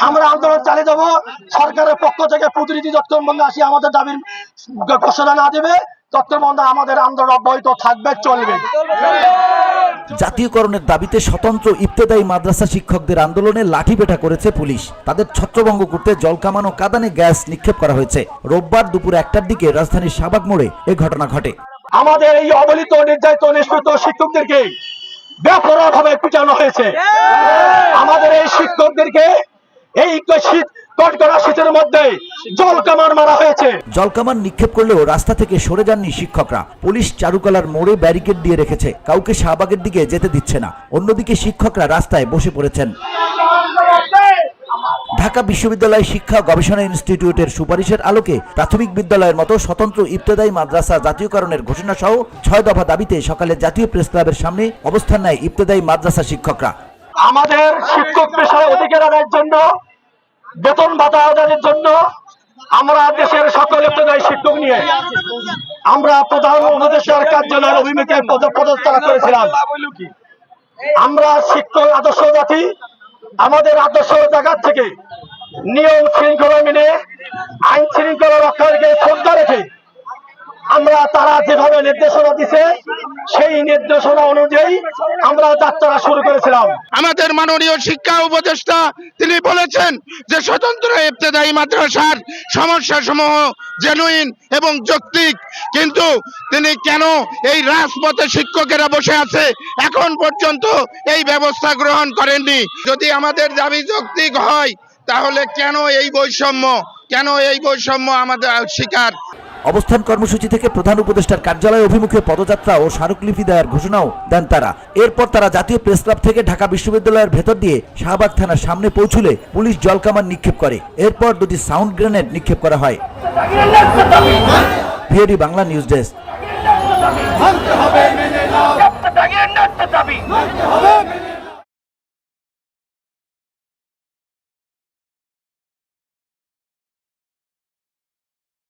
আমরা আন্দোলন চালিয়ে যাব। সরকারের পক্ষ থেকে প্রতিনিধি যতক্ষণ পর্যন্ত আসি আমাদের দাবির ঘোষণা না দেবে ততক্ষণ পর্যন্ত আমাদের আন্দোলন অব্যাহত থাকবে, চলবে। জাতীয়করণের দাবিতে স্বতন্ত্র ইবতেদায়ী মাদ্রাসা শিক্ষকদের আন্দোলনে লাঠিপেটা করেছে পুলিশ। তাদের ছত্রভঙ্গ করতে জলকামান ও কাঁদানে গ্যাস নিক্ষেপ করা হয়েছে। রোববার দুপুর 1টার দিকে রাজধানীর শাহবাগ মোড়ে এ ঘটনা ঘটে। আমাদের এই অবহেলিত নির্যাতিত নিষ্পেষিত শিক্ষকদেরকে ব্যাপকভাবে পিটানো হয়েছে। আমাদের এই শিক্ষকদেরকে এই কটকটা শীতের মধ্যে জলকামান মারা হয়েছে। জলকামান নিক্ষেপ করলেও রাস্তা থেকে সরে যাননি শিক্ষকরা। পুলিশ চারুকলার মোড়ে ব্যারিকেড দিয়ে রেখেছে, কাউকে শাহবাগের দিকে যেতে দিচ্ছে না। অন্যদিকে শিক্ষকরা রাস্তায় বসে পড়েছেন। ঢাকা বিশ্ববিদ্যালয় শিক্ষা গবেষণা ইনস্টিটিউটের সুপারিশের আলোকে প্রাথমিক বিদ্যালয়ের মতো স্বতন্ত্র ইবতেদায়ী মাদ্রাসা জাতীয়করণের ঘোষণা সহ 6 দফা দাবিতে সকালে জাতীয় প্রেস ক্লাবের সামনে অবস্থান নেয় ইবতেদায়ী মাদ্রাসা শিক্ষকরা। আমাদের শিক্ষক পেশায় অধিকার আদায়ের জন্য, বেতন ভাতা আদায়ের জন্য আমরা দেশের সকল ইবতেদায়ী শিক্ষক নিয়ে আমরা প্রধান উপদেষ্টার কার্যালয়ের অভিমুখে পদযাত্রা করেছিলাম। আমরা শিক্ষক আদর্শ জাতি, আমাদের আদর্শ জায়গা থেকে নিয়ম শৃঙ্খলা মেনে আইন শৃঙ্খলা রক্ষাকে শ্রদ্ধা রেখে আমরা তারা যেভাবে নির্দেশনা দিছে সেই নির্দেশনা অনুযায়ী আমরা যাত্রা শুরু করেছিলাম। আমাদের মাননীয় শিক্ষা উপদেষ্টা তিনি বলেছেন যে স্বতন্ত্র ইবতেদায়ী মাদ্রাসার সমস্যা সমূহ জেনুইন এবং যৌক্তিক, কিন্তু তিনি কেন এই রাজপথে শিক্ষকেরা বসে আছে এখন পর্যন্ত এই ব্যবস্থা গ্রহণ করেননি? যদি আমাদের দাবি যৌক্তিক হয় তাহলে কেন এই বৈষম্য আমাদের শিকার? অবস্থান কর্মসূচি থেকে প্রধান উপদেষ্টার কার্যালয় অভিমুখে পদযাত্রা ও স্মারকলিপি দেওয়ার ঘোষণাও দেন তারা। এরপর তারা জাতীয় প্রেস ক্লাব থেকে ঢাকা বিশ্ববিদ্যালয়ের ভেতর দিয়ে শাহবাগ থানার সামনে পৌঁছলে পুলিশ জলকামান নিক্ষেপ করে। এরপর দুটি সাউন্ড গ্রেনেড নিক্ষেপ করা হয়। VOD Bangla news desk.